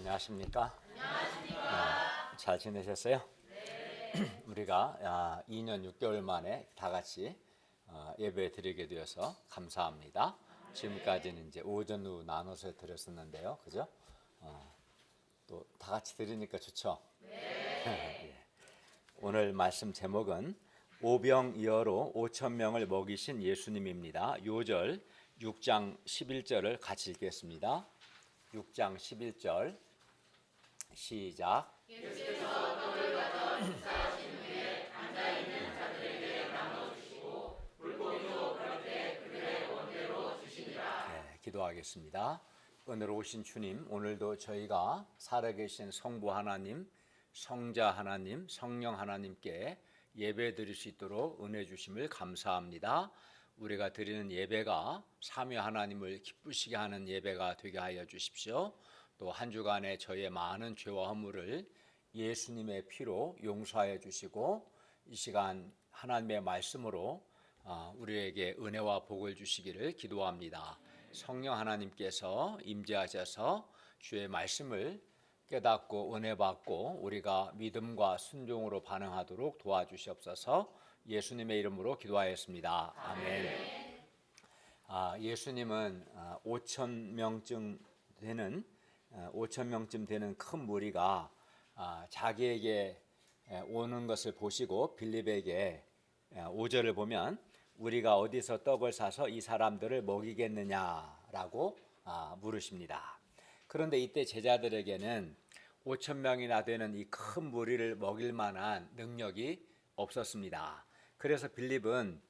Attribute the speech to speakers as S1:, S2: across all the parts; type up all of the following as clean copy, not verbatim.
S1: 안녕하십니까? 잘 지내셨어요? 우리가 2년 6개월 만에 다 같이 예배 드리게 되어서 감사합니다. 지금까지는 이제 오전 후 나눠서 드렸었는데요, 그죠? 또 다 같이 드리니까 좋죠? 예. 오늘 말씀 제목은 오병이어로 5천 명을 먹이신 예수님입니다. 요절 6장 11절을 같이 읽겠습니다. 6장 11절 시작. 예수께서 떡을 가져 축사하신 후에 앉아있는 자들에게 나눠주시고 물고기도 그렇게 그들의 원대로 주시니라. 네, 기도하겠습니다. 은혜로우신 주님, 오늘도 저희가 살아계신 성부 하나님, 성자 하나님, 성령 하나님께 예배 드릴 수 있도록 은혜 주심을 감사합니다. 우리가 드리는 예배가 삼위 하나님을 기쁘시게 하는 예배가 되게 하여 주십시오. 또 한 주간에 저희의 많은 죄와 허물을 예수님의 피로 용서하여 주시고 이 시간 하나님의 말씀으로 우리에게 은혜와 복을 주시기를 기도합니다. 성령 하나님께서 임재하셔서 주의 말씀을 깨닫고 은혜 받고 우리가 믿음과 순종으로 반응하도록 도와주시옵소서. 예수님의 이름으로 기도하였습니다. 아멘. 예수님은 5천 명쯤 되는 큰 무리가 자기에게 오는 것을 보시고 빌립에게 5절을 보면 우리가 어디서 떡을 사서 이 사람들을 먹이겠느냐라고 물으십니다. 그런데 이때 제자들에게는 5천 명이나 되는 이 큰 무리를 먹일 만한 능력이 없었습니다. 그래서 빌립은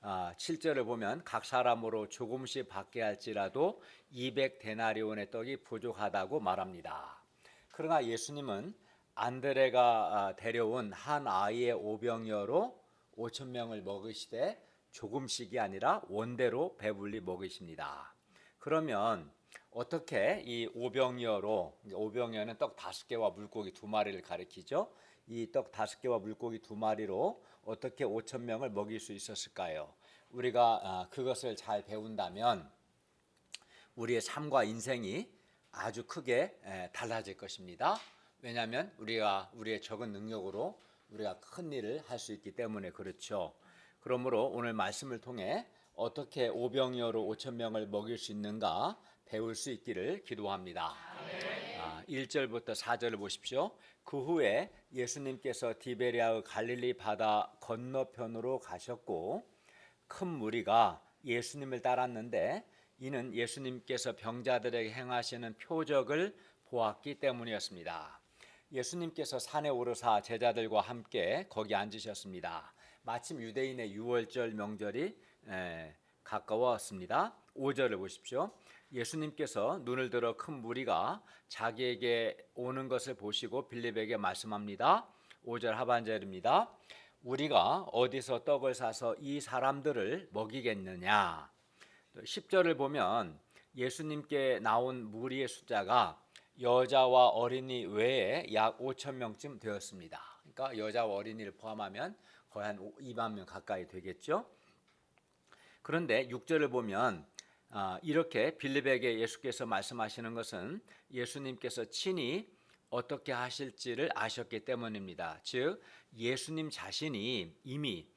S1: 7절을 보면 각 사람으로 조금씩 받게 할지라도 200데나리온의 떡이 부족하다고 말합니다. 그러나 예수님은 안드레가 데려온 한 아이의 오병이어로 5천 명을 먹이시되 조금씩이 아니라 원대로 배불리 먹이십니다. 그러면 어떻게 이 오병이어는 떡 5개와 물고기 2마리를 가리키죠. 이 떡 5개와 물고기 2마리로 어떻게 5천 명을 먹일 수 있었을까요? 우리가 그것을 잘 배운다면 우리의 삶과 인생이 아주 크게 달라질 것입니다. 왜냐하면 우리의 적은 능력으로 우리가 큰 일을 할 수 있기 때문에 그렇죠. 그러므로 오늘 말씀을 통해 어떻게 오병이어로 5천 명을 먹일 수 있는가 배울 수 있기를 기도합니다. 1절부터 4절을 보십시오. 그 후에 예수님께서 디베랴의 갈릴리 바다 건너편으로 가셨고 큰 무리가 예수님을 따랐는데 이는 예수님께서 병자들에게 행하시는 표적을 보았기 때문이었습니다. 예수님께서 산에 오르사 제자들과 함께 거기 앉으셨습니다. 마침 유대인의 유월절 명절이 가까웠습니다. 5절을 보십시오. 예수님께서 눈을 들어 큰 무리가 자기에게 오는 것을 보시고 빌립에게 말씀합니다. 5절 하반절입니다. 우리가 어디서 떡을 사서 이 사람들을 먹이겠느냐. 10절을 보면 예수님께 나온 무리의 숫자가 여자와 어린이 외에 약 5천 명쯤 되었습니다. 그러니까 여자와 어린이를 포함하면 거의 한 2만 명 가까이 되겠죠. 그런데 6절을 보면 이렇게 빌립에게 예수께서 말씀하시는 것은 예수님께서 친히 어떻게 하실지를 아셨기 때문입니다. 즉 예수님 자신이 이미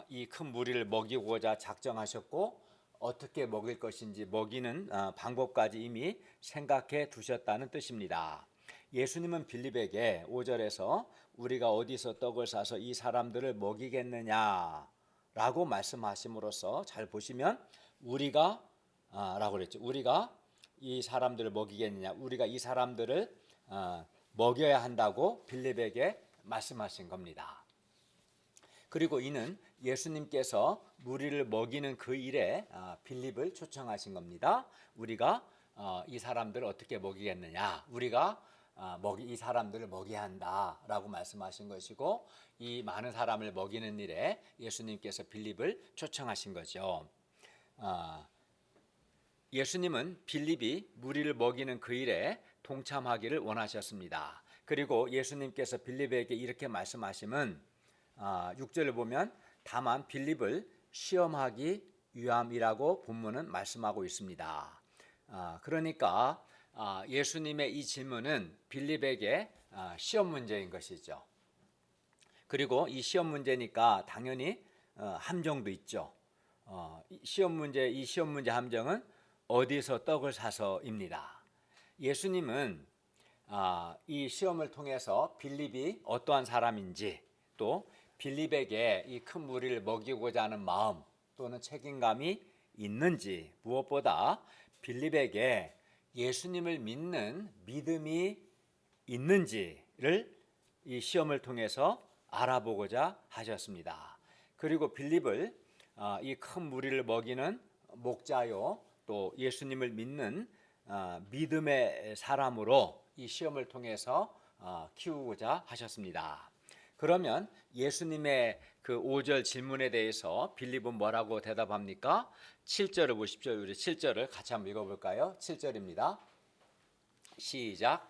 S1: 이 큰 무리를 먹이고자 작정하셨고 어떻게 먹일 것인지 먹이는 방법까지 이미 생각해 두셨다는 뜻입니다. 예수님은 빌립에게 5절에서 우리가 어디서 떡을 사서 이 사람들을 먹이겠느냐 라고 말씀하심으로써 잘 보시면 우리가 라고 그랬죠. 우리가 이 사람들을 먹이겠느냐, 우리가 이 사람들을 먹여야 한다고 빌립에게 말씀하신 겁니다. 그리고 이는 예수님께서 무리를 먹이는 그 일에 빌립을 초청하신 겁니다. 우리가 이 사람들을 어떻게 먹이겠느냐, 우리가 이 사람들을 먹여야 한다라고 말씀하신 것이고 이 많은 사람을 먹이는 일에 예수님께서 빌립을 초청하신 거죠. 예수님은 빌립이 무리를 먹이는 그 일에 동참하기를 원하셨습니다. 그리고 예수님께서 빌립에게 이렇게 말씀하시면 6절을 보면 다만 빌립을 시험하기 위함이라고 본문은 말씀하고 있습니다. 그러니까 예수님의 이 질문은 빌립에게 시험 문제인 것이죠. 그리고 이 시험 문제니까 당연히 함정도 있죠. 이 시험 문제 함정은 어디서 떡을 사서입니다. 예수님은 이 시험을 통해서 빌립이 어떠한 사람인지, 또 빌립에게 이 큰 무리를 먹이고자 하는 마음 또는 책임감이 있는지, 무엇보다 빌립에게 예수님을 믿는 믿음이 있는지를 이 시험을 통해서 알아보고자 하셨습니다. 그리고 빌립을 이 큰 무리를 먹이는 목자요, 또 예수님을 믿는 믿음의 사람으로 이 시험을 통해서 키우고자 하셨습니다. 그러면 예수님의 그 5절 질문에 대해서 빌립은 뭐라고 대답합니까? 7절을 보십시오. 우리 7절을 같이 한번 읽어볼까요? 7절입니다. 시작.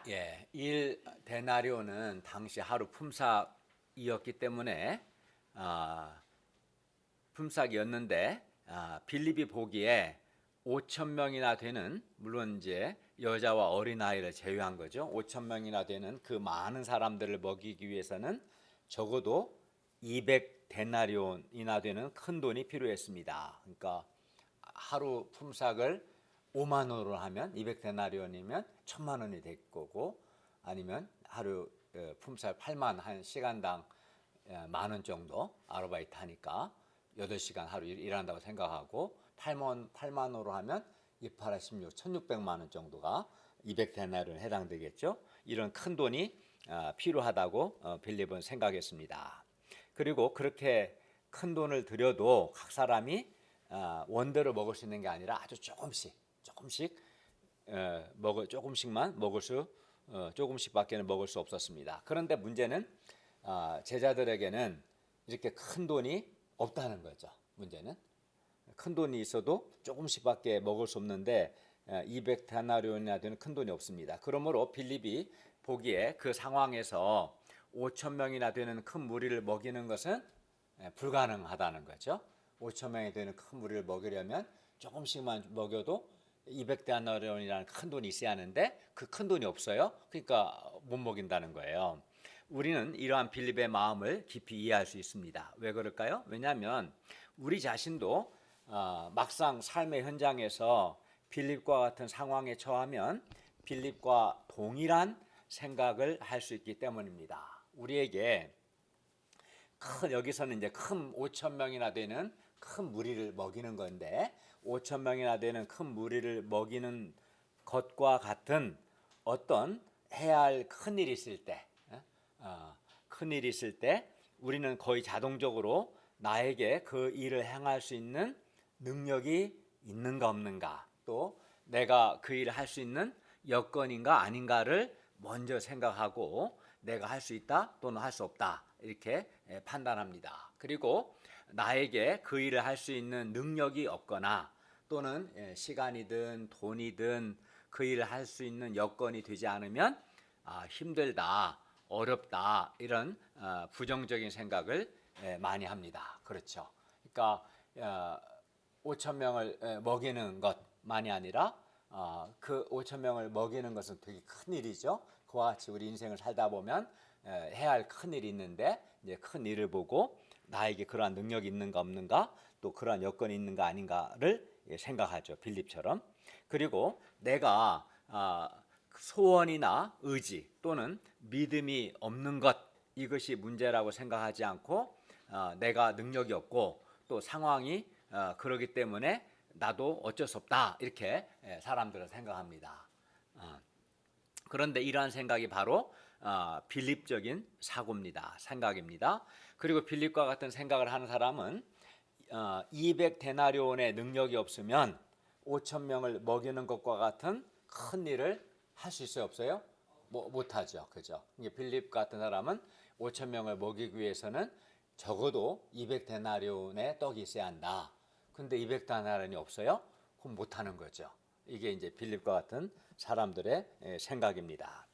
S1: 예, 1데나리온은 당시 하루 품삯이었기 때문에 품삯이었는데 빌립이 보기에 5천 명이나 되는, 물론 이제 여자와 어린아이를 제외한 거죠. 5천 명이나 되는 그 많은 사람들을 먹이기 위해서는 적어도 200데나리온이나 되는 큰 돈이 필요했습니다. 그러니까 하루 품삯을 5만 원으로 하면 200데나리온이면 1,000만 원이 될 거고, 아니면 하루 품삯 8만, 한 시간당 만 원 정도 아르바이트 하니까 8시간 하루 일한다고 생각하고 8만 원으로 하면 28, 16, 1,600만 원 정도가 200데나리온에 해당되겠죠. 이런 큰 돈이 필요하다고 빌립은 생각했습니다. 그리고 그렇게 큰 돈을 들여도 각 사람이 원대로 먹을 수 있는 게 아니라 아주 조금씩만 먹을 수, 조금씩밖에는 먹을 수 없었습니다. 그런데 문제는 제자들에게는 이렇게 큰 돈이 없다는 거죠. 문제는 큰 돈이 있어도 조금씩밖에 먹을 수 없는데 200데나리온이나 되는 큰 돈이 없습니다. 그러므로 빌립이 보기에 그 상황에서 5천 명이나 되는 큰 무리를 먹이는 것은 불가능하다는 거죠. 5천 명이 되는 큰 무리를 먹이려면 조금씩만 먹여도 200데나리온이라는 큰 돈이 있어야 하는데 그 큰 돈이 없어요. 그러니까 못 먹인다는 거예요. 우리는 이러한 빌립의 마음을 깊이 이해할 수 있습니다. 왜 그럴까요? 왜냐하면 우리 자신도 막상 삶의 현장에서 빌립과 같은 상황에 처하면 빌립과 동일한 생각을 할 수 있기 때문입니다. 우리에게 여기서는 이제 큰 5천 명이나 되는 큰 무리를 먹이는 건데, 5천 명이나 되는 큰 무리를 먹이는 것과 같은 어떤 해야 할 큰일이 있을 때, 큰일이 있을 때 우리는 거의 자동적으로 나에게 그 일을 행할 수 있는 능력이 있는가 없는가, 또 내가 그 일을 할 수 있는 여건인가 아닌가를 먼저 생각하고 내가 할 수 있다 또는 할 수 없다 이렇게 판단합니다. 그리고 나에게 그 일을 할 수 있는 능력이 없거나 또는 시간이든 돈이든 그 일을 할 수 있는 여건이 되지 않으면 힘들다, 어렵다, 이런 부정적인 생각을 많이 합니다. 그렇죠. 그러니까 5천 명을 먹이는 것만이 아니라 그 5천 명을 먹이는 것은 되게 큰 일이죠. 그와 같이 우리 인생을 살다 보면 해야 할 큰 일이 있는데, 이제 큰 일을 보고 나에게 그러한 능력이 있는가 없는가, 또 그러한 여건이 있는가 아닌가를 생각하죠. 빌립처럼. 그리고 내가 소원이나 의지 또는 믿음이 없는 것, 이것이 문제라고 생각하지 않고 내가 능력이 없고 또 상황이 그러기 때문에 나도 어쩔 수 없다, 이렇게 사람들은 생각합니다. 그런데 이러한 생각이 바로 빌립적인 생각입니다. 그리고 빌립과 같은 생각을 하는 사람은 200데나리온의 능력이 없으면 5천 명을 먹이는 것과 같은 큰 일을 할 수 있어요, 없어요? 못하죠, 그죠? 빌립 같은 사람은 5천 명을 먹이기 위해서는 적어도 200데나리온의 떡이 있어야 한다. 근데 200데나리온이 없어요? 그럼 못하는 거죠. 이게 이제 빌립과 같은 사람들의 생각입니다.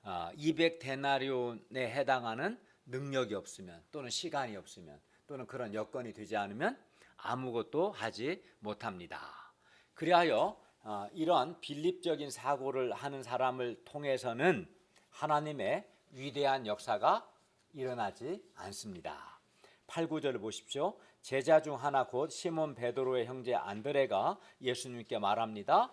S1: 200데나리온에 해당하는 능력이 없으면 또는 시간이 없으면 또는 그런 여건이 되지 않으면 아무것도 하지 못합니다. 그리하여 이런 빌립적인 사고를 하는 사람을 통해서는 하나님의 위대한 역사가 일어나지 않습니다. 8, 9절을 보십시오. 제자 중 하나 곧 시몬 베드로의 형제 안드레가 예수님께 말합니다.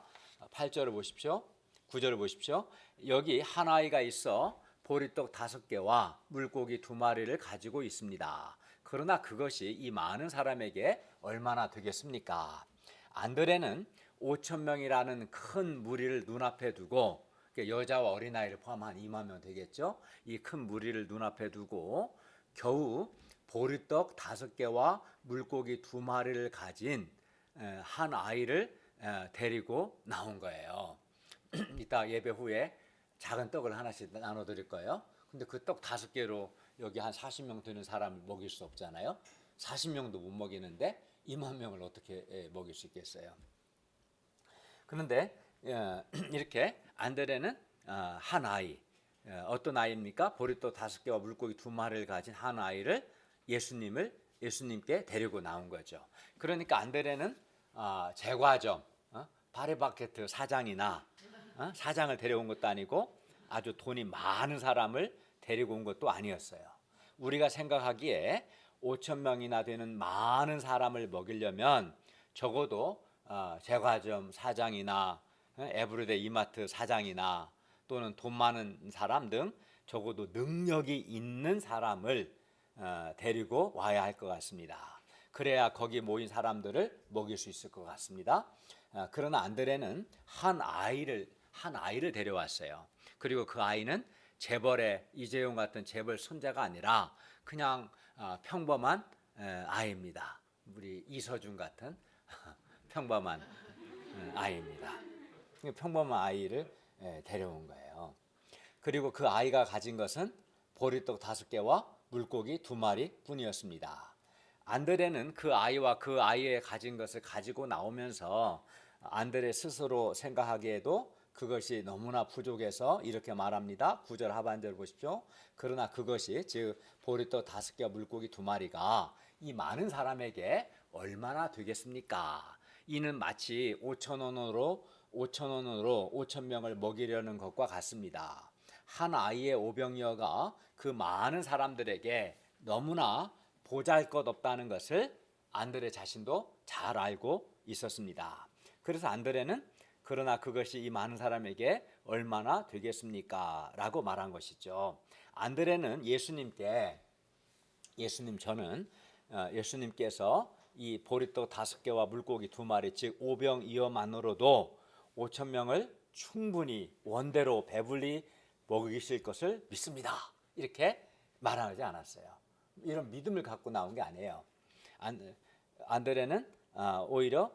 S1: 8절을 보십시오. 9절을 보십시오. 여기 한 아이가 있어 보리떡 5개와 물고기 2마리를 가지고 있습니다. 그러나 그것이 이 많은 사람에게 얼마나 되겠습니까? 안드레는 5,000명이라는 큰 무리를 눈앞에 두고, 여자와 어린아이를 포함한 2만 명 되겠죠. 이 큰 무리를 눈앞에 두고 겨우 보리떡 5개와 물고기 2마리를 가진 한 아이를 데리고 나온 거예요. 이따 예배 후에 작은 떡을 하나씩 나눠드릴 거예요. 근데 그 떡 5개로 여기 한 40명 되는 사람을 먹일 수 없잖아요. 40명도 못 먹이는데 2만 명을 어떻게 먹일 수 있겠어요. 그런데 이렇게 안드레는 한 아이, 어떤 아이입니까? 보리떡 5개와 물고기 2마리를 가진 한 아이를 예수님께 데리고 나온 거죠. 그러니까 안드레는 제과점, 파리바게트 사장이나 사장을 데려온 것도 아니고 아주 돈이 많은 사람을 데리고 온 것도 아니었어요. 우리가 생각하기에 5,000명이나 되는 많은 사람을 먹이려면 적어도 제과점 사장이나 에브리데이 이마트 사장이나 또는 돈 많은 사람 등 적어도 능력이 있는 사람을 데리고 와야 할 것 같습니다. 그래야 거기 모인 사람들을 먹일 수 있을 것 같습니다. 그러나 안드레는 한 아이를 데려왔어요. 그리고 그 아이는 재벌의 이재용 같은 재벌 손자가 아니라 그냥 평범한 아이입니다. 우리 이서준 같은 평범한 아이입니다. 평범한 아이를 데려온 거예요. 그리고 그 아이가 가진 것은 보리떡 5개와 물고기 2마리 뿐이었습니다. 안드레는 그 아이와 그 아이의 가진 것을 가지고 나오면서 안드레 스스로 생각하기에도 그것이 너무나 부족해서 이렇게 말합니다. 9절 하반절 보십시오. 그러나 그것이 즉 보리떡 5개와 물고기 2마리가 이 많은 사람에게 얼마나 되겠습니까? 이는 마치 5,000원으로 5,000명을 먹이려는 것과 같습니다. 한 아이의 오병이어가 그 많은 사람들에게 너무나 보잘것없다는 것을 안드레 자신도 잘 알고 있었습니다. 그래서 안드레는 그러나 그것이 이 많은 사람에게 얼마나 되겠습니까? 라고 말한 것이죠. 안드레는 예수님께서 이 보리떡 5개와 물고기 2마리 즉 오병이어만으로도 5,000명을 충분히 원대로 배불리 먹이실 것을 믿습니다. 이렇게 말하지 않았어요. 이런 믿음을 갖고 나온 게 아니에요. 안드레는 오히려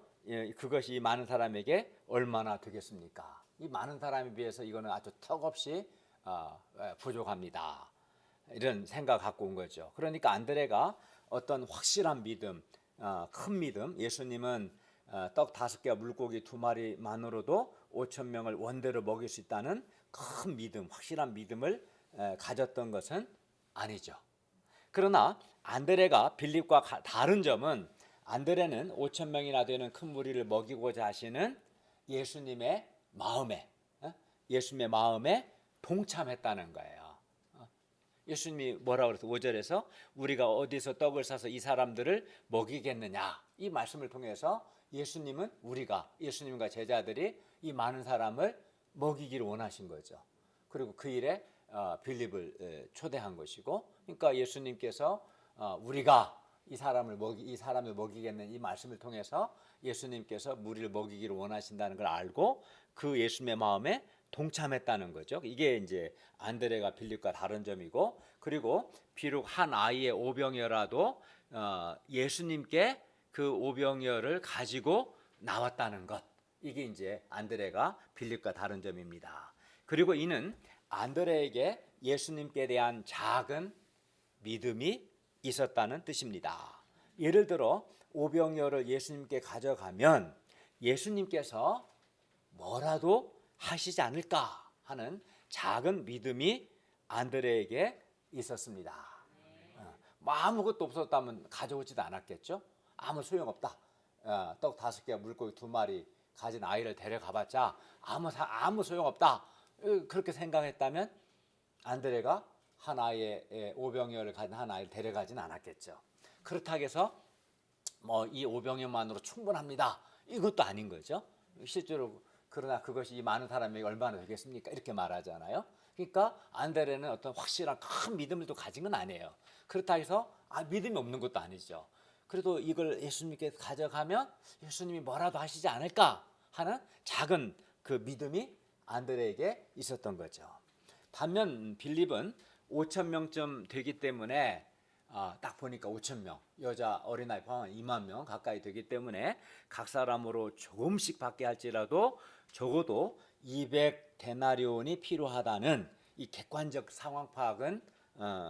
S1: 그것이 이 많은 사람에게 얼마나 되겠습니까? 이 많은 사람에 비해서 이거는 아주 턱없이 부족합니다. 이런 생각 갖고 온 거죠. 그러니까 안드레가 어떤 확실한 믿음, 큰 믿음, 예수님은 떡 5개와 물고기 2마리만으로도 5,000명을 원대로 먹일 수 있다는 큰 믿음, 확실한 믿음을 가졌던 것은 아니죠. 그러나 안드레가 빌립과 다른 점은 안드레는 5,000명이나 되는 큰 무리를 먹이고자 하시는 예수님의 마음에 동참했다는 거예요. 예수님이 뭐라고 그랬어요? 5절에서 우리가 어디서 떡을 사서 이 사람들을 먹이겠느냐, 이 말씀을 통해서 예수님과 제자들이 이 많은 사람을 먹이기를 원하신 거죠. 그리고 그 일에 빌립을 초대한 것이고, 그러니까 예수님께서 우리가 이 사람을 먹이겠는 이 말씀을 통해서 예수님께서 무리를 먹이기를 원하신다는 걸 알고 그 예수님의 마음에 동참했다는 거죠. 이게 이제 안드레가 빌립과 다른 점이고, 그리고 비록 한 아이의 오병이어라도 예수님께 그 오병이어를 가지고 나왔다는 것, 이게 이제 안드레가 빌립과 다른 점입니다. 그리고 이는 안드레에게 예수님께 대한 작은 믿음이 있었다는 뜻입니다. 예를 들어 오병이어를 예수님께 가져가면 예수님께서 뭐라도 하시지 않을까 하는 작은 믿음이 안드레에게 있었습니다. 뭐 아무것도 없었다면 가져오지도 않았겠죠. 아무 소용없다. 떡 5개, 물고기 2마리 가진 아이를 데려가봤자 아무 소용없다. 그렇게 생각했다면 안드레가 한 아이의 오병이어를 가진 한 아이를 데려가진 않았겠죠. 그렇다고 해서 뭐 이 오병이어만으로 충분합니다. 이것도 아닌 거죠. 실제로 그러나 그것이 이 많은 사람에게 얼마나 되겠습니까? 이렇게 말하잖아요. 그러니까 안드레는 어떤 확실한 큰 믿음을 또 가진 건 아니에요. 그렇다고 해서 믿음이 없는 것도 아니죠. 그래도 이걸 예수님께 가져가면 예수님이 뭐라도 하시지 않을까 하는 작은 그 믿음이 안드레에게 있었던 거죠. 반면 빌립은 5천 명쯤 되기 때문에 딱 보니까 5천 명, 여자 어린아이 포함한 2만 명 가까이 되기 때문에 각 사람으로 조금씩 받게 할지라도 적어도 200데나리온이 필요하다는 이 객관적 상황 파악은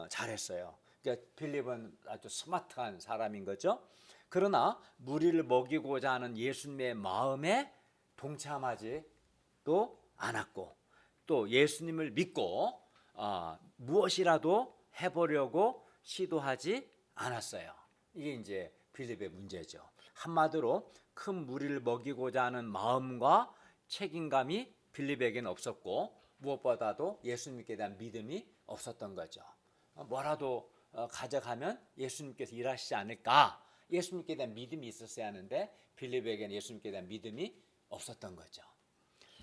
S1: 잘했어요. 그러니까 빌립은 아주 스마트한 사람인 거죠. 그러나 무리를 먹이고자 하는 예수님의 마음에 동참하지도 않았고 또 예수님을 믿고 무엇이라도 해보려고 시도하지 않았어요. 이게 이제 빌립의 문제죠. 한마디로 큰 무리를 먹이고자 하는 마음과 책임감이 빌립에게는 없었고 무엇보다도 예수님께 대한 믿음이 없었던 거죠. 뭐라도 가져가면 예수님께서 일하시지 않을까? 예수님께 대한 믿음이 있었어야 하는데 빌립에게는 예수님께 대한 믿음이 없었던 거죠.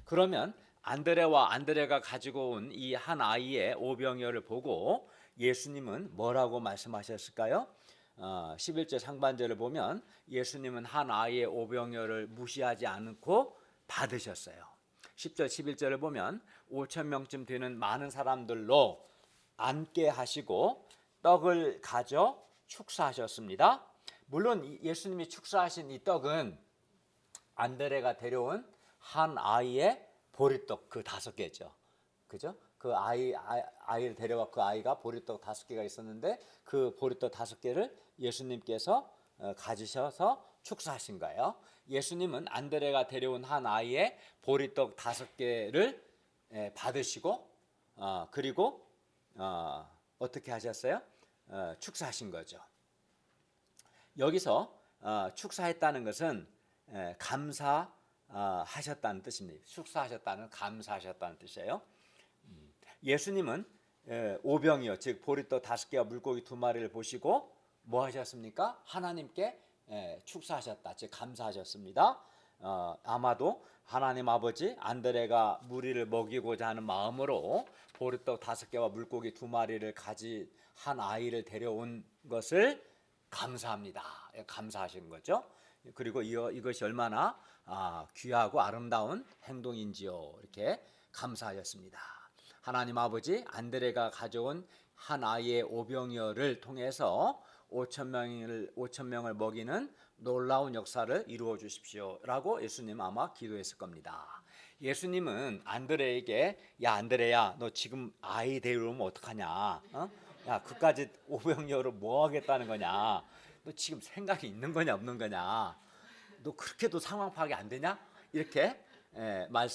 S1: 그러면 안드레와 안드레가 가지고 온 이 한 아이의 오병이어를 보고 예수님은 뭐라고 말씀하셨을까요? 11절 상반절을 보면 예수님은 한 아이의 오병이어를 무시하지 않고 받으셨어요. 10절 11절을 보면 5천 명쯤 되는 많은 사람들로 앉게 하시고 떡을 가져 축사하셨습니다. 물론 예수님이 축사하신 이 떡은 안드레가 데려온 한 아이의 보리떡 그 5개죠. 그죠? 그 아이를 데려와 그 아이가 보리떡 5개가 있었는데 그 보리떡 5개를 예수님께서 가지셔서 축사하신 거예요. 예수님은 안드레가 데려온 한 아이의 보리떡 5개를 받으시고 그리고 어떻게 하셨어요? 축사하신 거죠. 여기서 축사했다는 것은 감사하셨다는 뜻입니다. 축사하셨다는 감사하셨다는 뜻이에요. 예수님은 오병이어 즉 보리떡 5개와 물고기 2마리를 보시고 뭐 하셨습니까? 하나님께 축사하셨다 즉 감사하셨습니다. 아마도 하나님 아버지 안드레가 무리를 먹이고자 하는 마음으로 보리떡 5개와 물고기 2마리를 가진 한 아이를 데려온 것을 감사합니다. 감사하신 거죠. 그리고 이것이 얼마나 귀하고 아름다운 행동인지요. 이렇게 감사하셨습니다. 하나님 아버지 안드레가 가져온 한 아이의 오병이어를 통해서 5천 명을 먹이는 놀라운 역사를 이루어 주십시오라고 예수님 아마 기도했을 겁니다. 예수님은 안드레에게 야 안드레야 너 지금 아이 데려오면 어떡하냐? 야 그까지 오병이어로 뭐 하겠다는 거냐? 너 지금 생각이 있는 거냐 없는 거냐? 너 그렇게도 상황 파악이 안 되냐? 이렇게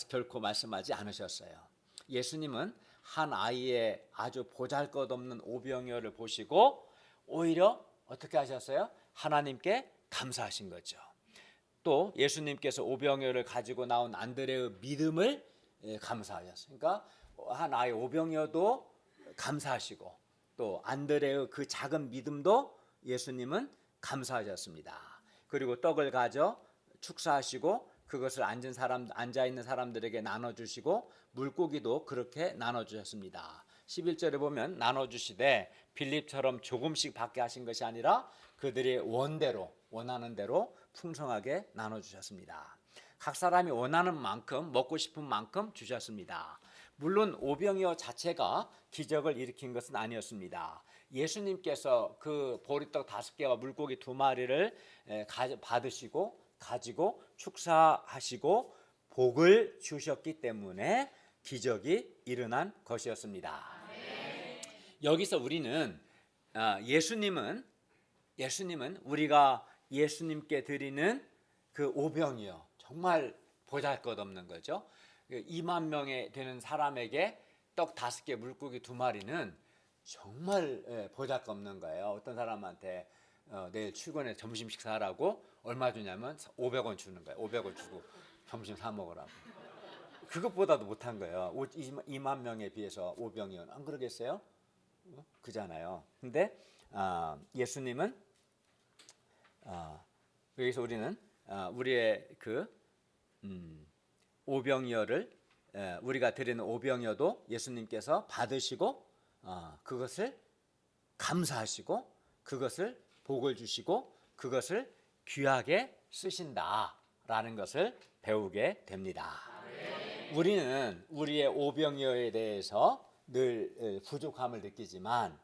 S1: 결코 말씀하지 않으셨어요. 예수님은 한 아이의 아주 보잘것없는 오병이어를 보시고 오히려 어떻게 하셨어요? 하나님께 감사하신 거죠. 또 예수님께서 오병이어를 가지고 나온 안드레의 믿음을 감사하셨어요. 그러니까 한 아이 오병이어도 감사하시고 또 안드레의 그 작은 믿음도 예수님은 감사하셨습니다. 그리고 떡을 가져 축사하시고 그것을 앉아 있는 사람들에게 나눠 주시고 물고기도 그렇게 나눠 주셨습니다. 11절에 보면 나눠 주시되 빌립처럼 조금씩 받게 하신 것이 아니라 그들이 원하는 대로 풍성하게 나눠 주셨습니다. 각 사람이 원하는 만큼 먹고 싶은 만큼 주셨습니다. 물론 오병이어 자체가 기적을 일으킨 것은 아니었습니다. 예수님께서 그 보리떡 5개와 물고기 2마리를 받으시고 가지고 축사하시고 복을 주셨기 때문에 기적이 일어난 것이었습니다. 여기서 우리는 예수님은 우리가 예수님께 드리는 그 오병이어 정말 보잘것없는 거죠. 2만 명에 되는 사람에게 떡 5개 물고기 2마리는 정말 보잘것없는 거예요. 어떤 사람한테 내일 출근해 점심 식사하라고 얼마 주냐면 500원 주는 거예요. 500원 주고 점심 사 먹으라고. 그것보다도 못한 거예요. 2만 명에 비해서 500원. 안 그러겠어요? 그잖아요. 근데 예수님은 여기서 우리는 우리의 그 오병이어를 우리가 드리는 오병이어도 예수님께서 받으시고 그것을 감사하시고 그것을 복을 주시고 그것을 귀하게 쓰신다라는 것을 배우게 됩니다. 우리는 우리의 오병이어에 대해서 늘 부족함을 느끼지만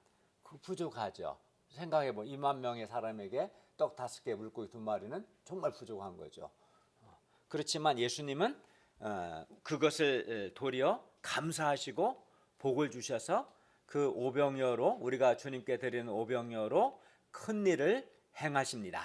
S1: 부족하죠. 생각해보면 2만 명의 사람에게 떡 5개 물고기 2마리는 정말 부족한 거죠. 그렇지만 예수님은 그것을 도리어 감사하시고 복을 주셔서 그 오병이어로 우리가 주님께 드리는 오병이어로 큰 일을 행하십니다.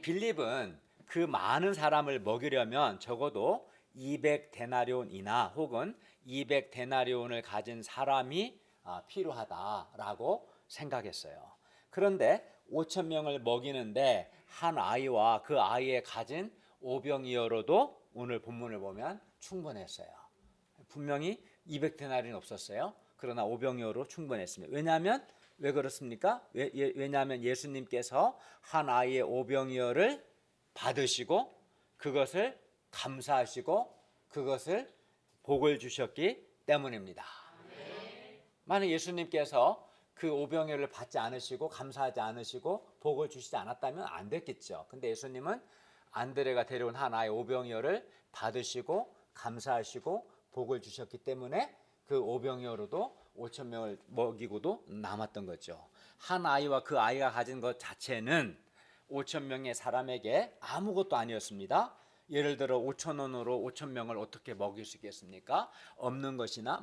S1: 빌립은 그 많은 사람을 먹이려면 적어도 200데나리온이나 혹은 200데나리온을 가진 사람이 필요하다라고 생각했어요. 그런데 5천 명을 먹이는데 한 아이와 그 아이의 가진 오병이어로도 오늘 본문을 보면 충분했어요. 분명히 200데나리온 없었어요. 그러나 오병이어로 충분했습니다. 왜냐하면 왜 그렇습니까? 왜냐하면 예수님께서 한 아이의 오병이어를 받으시고 그것을 감사하시고 그것을 복을 주셨기 때문입니다. 만약 예수님께서 그 오병이어를 받지 않으시고 감사하지 않으시고 복을 주시지 않았다면 안 됐겠죠. 근데 예수님은 안드레가 데려온 한 아이 오병이어를 받으시고 감사하시고 복을 주셨기 때문에 그 오병이어로도 5천 명을 먹이고도 남았던 거죠. 한 아이와 그 아이가 가진 것 자체는 5천 명의 사람에게 아무것도 아니었습니다. 예를 들어 5천 원으로 5천 명을 어떻게 먹일 수 있겠습니까? 없는 것이나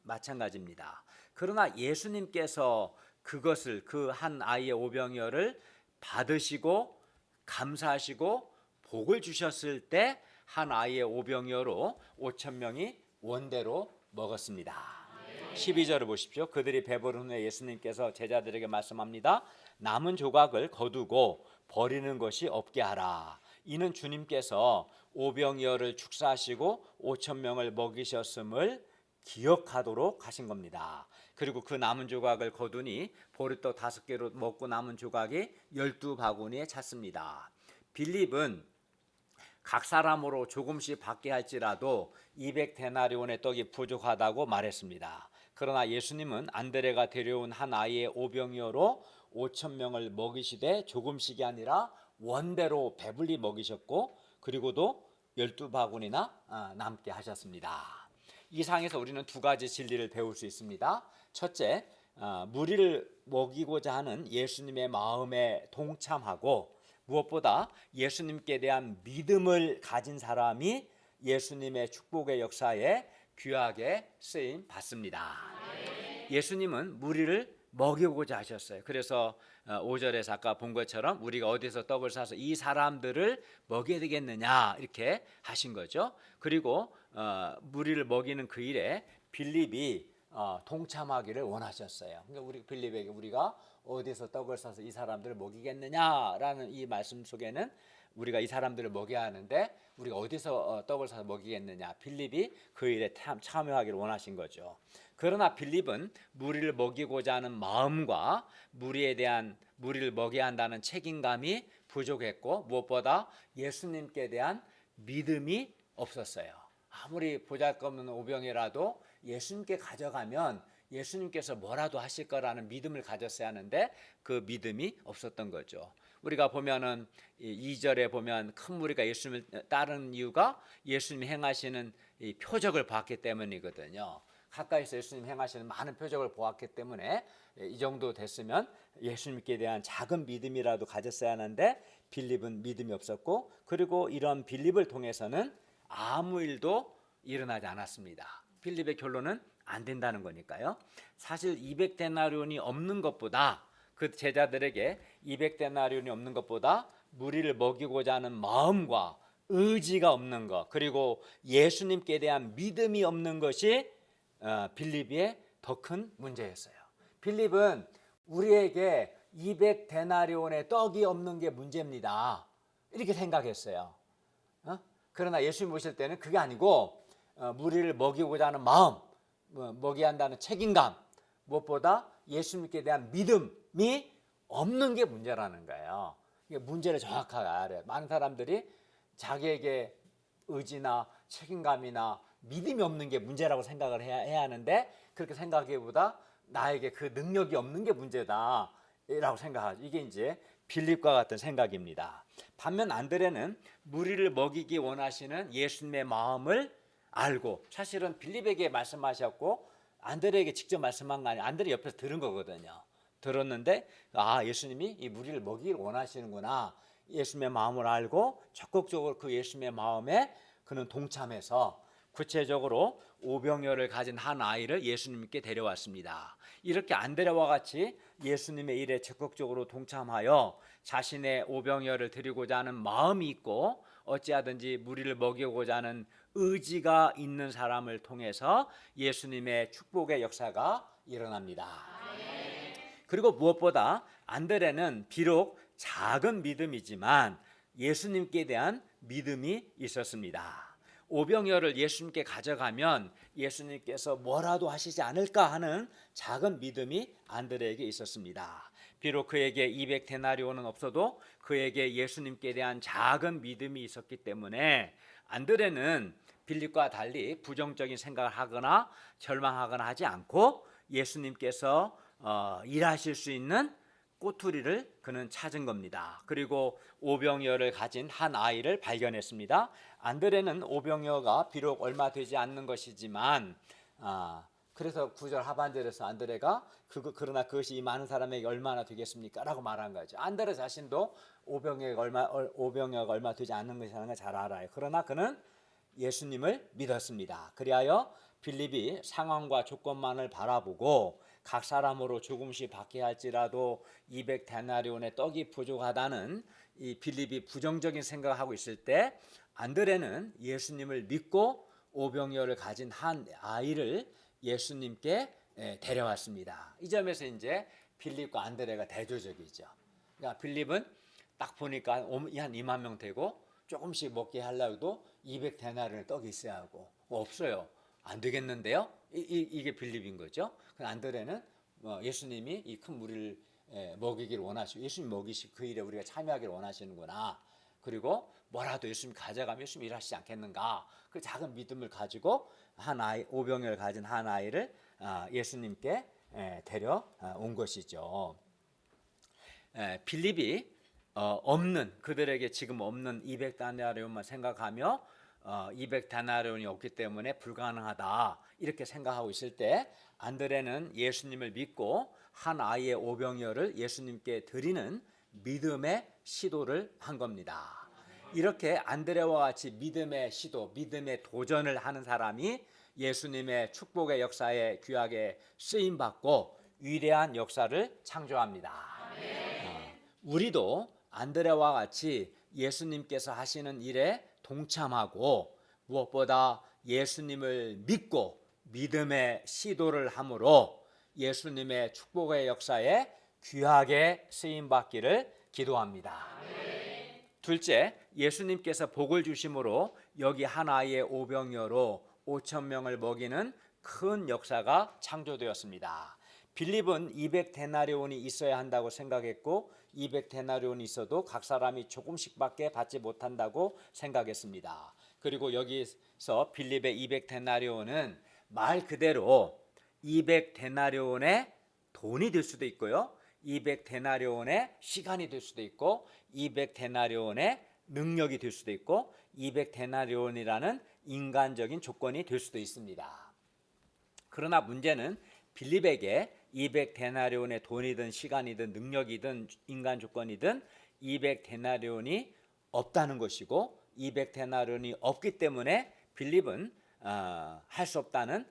S1: 마찬가지입니다. 그러나 예수님께서 그것을 그 한 아이의 오병이어를 받으시고 감사하시고 복을 주셨을 때 한 아이의 오병이어로 5천 명이 원대로 먹었습니다. 12절을 보십시오. 그들이 배부른 후에 예수님께서 제자들에게 말씀합니다. 남은 조각을 거두고 버리는 것이 없게 하라. 이는 주님께서 오병이어를 축사하시고 5천 명을 먹이셨음을 기억하도록 하신 겁니다. 그리고 그 남은 조각을 거두니 보리떡 5개로 먹고 남은 조각이 12바구니에 찼습니다. 빌립은 각 사람으로 조금씩 받게 할지라도 200데나리온의 떡이 부족하다고 말했습니다. 그러나 예수님은 안드레가 데려온 한 아이의 오병이어로 5천 명을 먹이시되 조금씩이 아니라 원대로 배불리 먹이셨고 그리고도 12바구니나 남게 하셨습니다. 이 상에서 우리는 두 가지 진리를 배울 수 있습니다. 첫째, 무리를 먹이고자 하는 예수님의 마음에 동참하고 무엇보다 예수님께 대한 믿음을 가진 사람이 예수님의 축복의 역사에 귀하게 쓰임 받습니다. 예수님은 무리를 먹이고자 하셨어요. 그래서 5절에서 아까 본 것처럼 우리가 어디서 떡을 사서 이 사람들을 먹여야 되겠느냐 이렇게 하신 거죠. 그리고 무리를 먹이는 그 일에 빌립이 동참하기를 원하셨어요. 그러니까 우리 빌립에게 우리가 어디서 떡을 사서 이 사람들을 먹이겠느냐라는 이 말씀 속에는 우리가 이 사람들을 먹여야 하는데 우리가 어디서 떡을 사서 먹이겠느냐, 빌립이 그 일에 참여하기를 원하신 거죠. 그러나 빌립은 무리를 먹이고자 하는 마음과 무리를 먹여야 한다는 책임감이 부족했고 무엇보다 예수님께 대한 믿음이 없었어요. 아무리 보잘것없는 오병이라도 예수님께 가져가면 예수님께서 뭐라도 하실 거라는 믿음을 가졌어야 하는데 그 믿음이 없었던 거죠. 우리가 보면은 2절에 보면 큰 무리가 예수님을 따르는 이유가 예수님이 행하시는 이 표적을 봤기 때문이거든요. 가까이서 예수님 행하시는 많은 표적을 보았기 때문에 이 정도 됐으면 예수님께 대한 작은 믿음이라도 가졌어야 하는데 빌립은 믿음이 없었고 그리고 이런 빌립을 통해서는 아무 일도 일어나지 않았습니다. 빌립의 결론은 안 된다는 거니까요. 사실 200데나리온이 없는 것보다 그 제자들에게 200데나리온이 없는 것보다 무리를 먹이고자 하는 마음과 의지가 없는 것 그리고 예수님께 대한 믿음이 없는 것이 빌립의 더 큰 문제였어요. 빌립은 우리에게 200데나리온의 떡이 없는 게 문제입니다. 이렇게 생각했어요. 그러나 예수님 오실 때는 그게 아니고 무리를 먹이고자 하는 마음, 먹여야 한다는 책임감, 무엇보다 예수님께 대한 믿음이 없는 게 문제라는 거예요. 이게 문제를 정확하게 알아요. 많은 사람들이 자기에게 의지나 책임감이나 믿음이 없는 게 문제라고 생각을 해야 하는데, 그렇게 생각하기보다 나에게 그 능력이 없는 게 문제다라고 생각하죠. 이게 이제 빌립과 같은 생각입니다. 반면 안드레는 무리를 먹이기 원하시는 예수님의 마음을 알고, 사실은 빌립에게 말씀하셨고 안드레에게 직접 말씀한 거 아니에요. 안드레 옆에서 들은 거거든요. 들었는데 예수님이 이 무리를 먹이길 원하시는구나, 예수님의 마음을 알고 적극적으로 그 예수님의 마음에 그는 동참해서 구체적으로 오병이어를 가진 한 아이를 예수님께 데려왔습니다. 이렇게 안드레와 같이 예수님의 일에 적극적으로 동참하여 자신의 오병이어를 드리고자 하는 마음이 있고 어찌하든지 무리를 먹이고자 하는 의지가 있는 사람을 통해서 예수님의 축복의 역사가 일어납니다. 그리고 무엇보다 안드레는 비록 작은 믿음이지만 예수님께 대한 믿음이 있었습니다. 오병이어를 예수님께 가져가면 예수님께서 뭐라도 하시지 않을까 하는 작은 믿음이 안드레에게 있었습니다. 비록 그에게 200데나리온은 없어도 그에게 예수님께 대한 작은 믿음이 있었기 때문에 안드레는 빌립과 달리 부정적인 생각을 하거나 절망하거나 하지 않고 예수님께서 일하실 수 있는 꼬투리를 그는 찾은 겁니다. 그리고 오병이어를 가진 한 아이를 발견했습니다. 안드레는 오병이어가 비록 얼마 되지 않는 것이지만 그래서 9절 하반절에서 안드레가 그러나 그것이 이 많은 사람에게 얼마나 되겠습니까? 라고 말한 거죠. 안드레 자신도 오병이어가 얼마 되지 않는 것이라는 걸 잘 알아요. 그러나 그는 예수님을 믿었습니다. 그리하여 빌립이 상황과 조건만을 바라보고 각 사람으로 조금씩 받게 할지라도 200데나리온의 떡이 부족하다는 이 빌립이 부정적인 생각을 하고 있을 때 안드레는 예수님을 믿고 오병이어를 가진 한 아이를 예수님께 데려왔습니다. 이 점에서 이제 빌립과 안드레가 대조적이죠. 그러니까 빌립은 딱 보니까 한 2만 명 되고 조금씩 먹게 하려고 200데나리온의 떡이 있어야 하고 없어요. 안 되겠는데요? 이게 빌립인 거죠. 안드레는 예수님이 이 큰 무리를 먹이기를 원하시고 예수님 먹이시 그 일에 우리가 참여하기를 원하시는구나. 그리고 뭐라도 예수님 가져가면 예수님 일하시지 않겠는가. 그 작은 믿음을 가지고 한 아이, 오병이어를 가진 한 아이를 예수님께 데려온 것이죠. 빌립이 그들에게 지금 없는 200데나리온만 생각하며 200데나리온이 없기 때문에 불가능하다 이렇게 생각하고 있을 때 안드레는 예수님을 믿고 한 아이의 오병이어를 예수님께 드리는 믿음의 시도를 한 겁니다. 이렇게 안드레와 같이 믿음의 시도, 믿음의 도전을 하는 사람이 예수님의 축복의 역사에 귀하게 쓰임받고 위대한 역사를 창조합니다. 우리도 안드레와 같이 예수님께서 하시는 일에 동참하고 무엇보다 예수님을 믿고 믿음의 시도를 함으로 예수님의 축복의 역사에 귀하게 쓰임받기를 기도합니다. 둘째, 예수님께서 복을 주심으로 여기 한 아이의 오병이어로 5천 명을 먹이는 큰 역사가 창조되었습니다. 빌립은 200데나리온이 있어야 한다고 생각했고 200데나리온이 있어도 각 사람이 조금씩밖에 받지 못한다고 생각했습니다. 그리고 여기서 빌립의 200데나리온은 말 그대로 200데나리온의 돈이 될 수도 있고요. 200데나리온의 시간이 될 수도 있고 200데나리온의 능력이 될 수도 있고 200데나리온이라는 인간적인 조건이 될 수도 있습니다. 그러나 문제는 빌립에게 200데나리온의 돈이든 시간이든 능력이든 인간 조건이든 200데나리온이 없다는 것이고 200데나리온이 없기 때문에 빌립은 할 수 없다는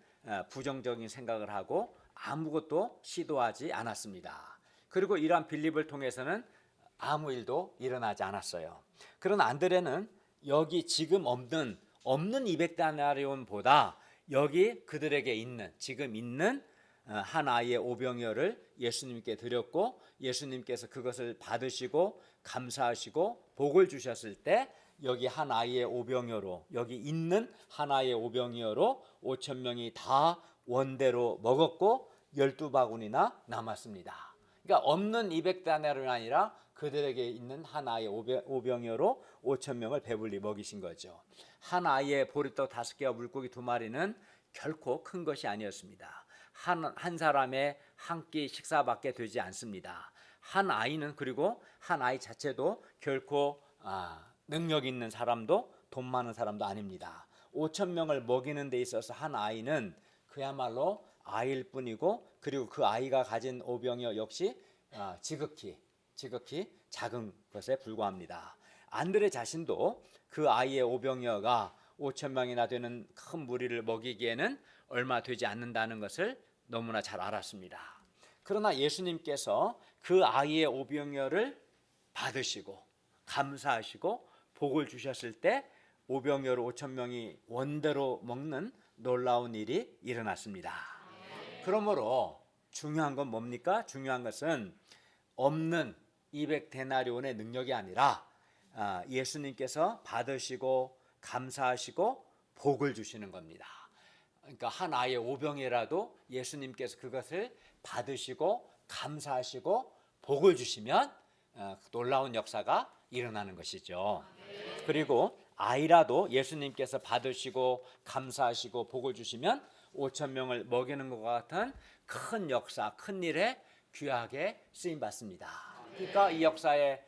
S1: 부정적인 생각을 하고 아무것도 시도하지 않았습니다. 그리고 이러한 빌립을 통해서는 아무 일도 일어나지 않았어요. 그러나 안드레는 여기 지금 없는 200데나리온보다 여기 그들에게 있는 지금 있는 한 아이의 오병이어를 예수님께 드렸고 예수님께서 그것을 받으시고 감사하시고 복을 주셨을 때 여기 한 아이의 오병이어로 여기 있는 한 아이의 오병이어로 5천 명이 다 원대로 먹었고 12바구니나 남았습니다. 그러니까 없는 200데나리온이 아니라 그들에게 있는 한 아이의 오병이어로 5천 명을 배불리 먹이신 거죠. 한 아이의 보리떡 5개와 물고기 2마리는 결코 큰 것이 아니었습니다. 한 사람의 한 끼 식사밖에 되지 않습니다. 한 아이는 그리고 한 아이 자체도 결코 능력 있는 사람도 돈 많은 사람도 아닙니다. 5천 명을 먹이는 데 있어서 한 아이는 그야말로 아이일 뿐이고 그리고 그 아이가 가진 오병이어 역시 지극히 작은 것에 불과합니다. 안드레 자신도 그 아이의 오병이어가 5천 명이나 되는 큰 무리를 먹이기에는 얼마 되지 않는다는 것을 너무나 잘 알았습니다. 그러나 예수님께서 그 아이의 오병이어를 받으시고 감사하시고 복을 주셨을 때 오병이어를 5천 명이 원대로 먹는 놀라운 일이 일어났습니다. 그러므로 중요한 건 뭡니까? 중요한 것은 없는 200데나리온의 능력이 아니라 예수님께서 받으시고 감사하시고 복을 주시는 겁니다. 그러니까 한 아이의 오병이라도 예수님께서 그것을 받으시고 감사하시고 복을 주시면 놀라운 역사가 일어나는 것이죠. 그리고 아이라도 예수님께서 받으시고 감사하시고 복을 주시면 5천 명을 먹이는 것과 같은 큰 역사, 큰 일에 귀하게 쓰임 받습니다. 그러니까 이 역사에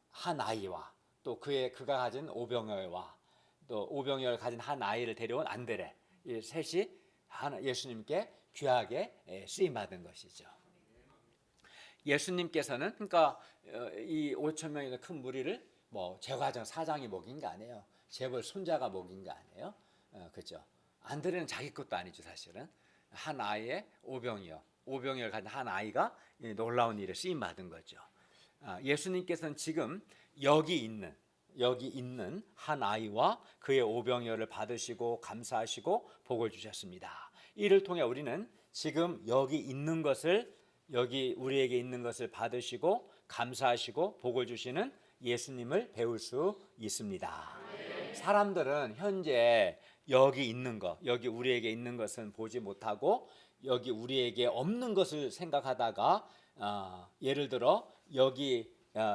S1: 한 아이와 또 그가 가진 오병이어와 또 오병이어를 가진 한 아이를 데려온 안드레, 이 셋이 예수님께 귀하게 쓰임 받은 것이죠. 예수님께서는 그러니까 이 5천 명의 큰 무리를 뭐 제과장 사장이 먹인 게 아니에요. 재벌 손자가 먹인 게 아니에요. 그렇죠. 안드레는 자기 것도 아니죠, 사실은. 한 아이의 오병이어를 가진 한 아이가 놀라운 일에 쓰임 받은 거죠. 예수님께서는 지금 여기 있는 한 아이와 그의 오병이어를 받으시고 감사하시고 복을 주셨습니다. 이를 통해 우리는 지금 여기 우리에게 있는 것을 받으시고 감사하시고 복을 주시는 예수님을 배울 수 있습니다. 사람들은 현재 여기 우리에게 있는 것은 보지 못하고 여기 우리에게 없는 것을 생각하다가 예를 들어 여기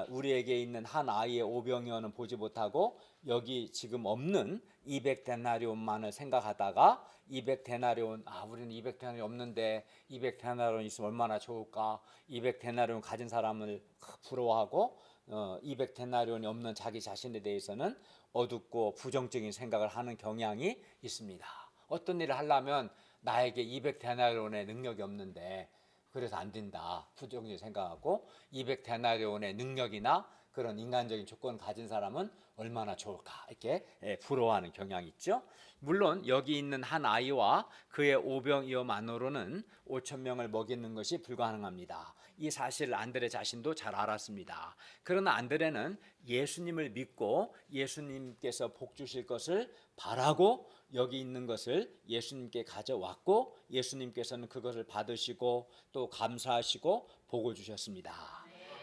S1: 우리에게 있는 한 아이의 오병이어는 보지 못하고 여기 지금 없는 200데나리온만을 생각하다가 200데나리온 우리는 200데나리온 없는데 200데나리온 있으면 얼마나 좋을까? 200데나리온 가진 사람을 부러워하고 200데나리온이 없는 자기 자신에 대해서는 어둡고 부정적인 생각을 하는 경향이 있습니다. 어떤 일을 하려면 나에게 200데나리온의 능력이 없는데 그래서 안 된다. 부정적인 생각하고 200데나리온의 능력이나 그런 인간적인 조건을 가진 사람은 얼마나 좋을까 이렇게 부러워하는 경향이 있죠. 물론 여기 있는 한 아이와 그의 오병이어만으로는 5천 명을 먹이는 것이 불가능합니다. 이 사실을 안드레 자신도 잘 알았습니다. 그러나 안드레는 예수님을 믿고 예수님께서 복 주실 것을 바라고 여기 있는 것을 예수님께 가져왔고 예수님께서는 그것을 받으시고 또 감사하시고 복을 주셨습니다.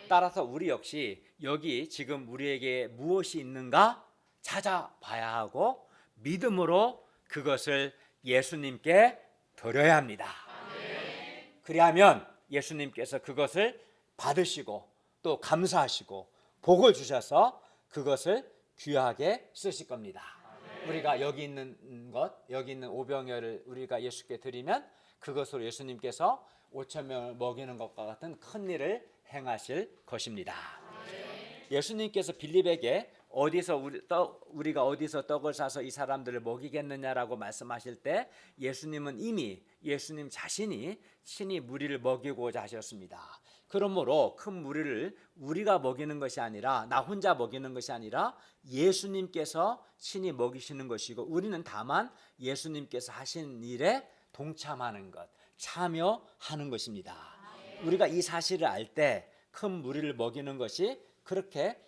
S1: 따라서 우리 역시 여기 지금 우리에게 무엇이 있는가 찾아봐야 하고 믿음으로 그것을 예수님께 드려야 합니다. 그리하면 예수님께서 그것을 받으시고 또 감사하시고 복을 주셔서 그것을 귀하게 쓰실 겁니다. 우리가 여기 있는 오병이어를 우리가 예수께 드리면 그것으로 예수님께서 5천 명을 먹이는 것과 같은 큰 일을 행하실 것입니다. 예수님께서 빌립에게 우리가 어디서 떡을 사서 이 사람들을 먹이겠느냐라고 말씀하실 때 예수님은 이미 예수님 자신이 친히 무리를 먹이고자 하셨습니다. 그러므로 큰 무리를 우리가 먹이는 것이 아니라 나 혼자 먹이는 것이 아니라 예수님께서 친히 먹이시는 것이고 우리는 다만 예수님께서 하신 일에 동참하는 것, 참여하는 것입니다. 우리가 이 사실을 알 때 큰 무리를 먹이는 것이 그렇게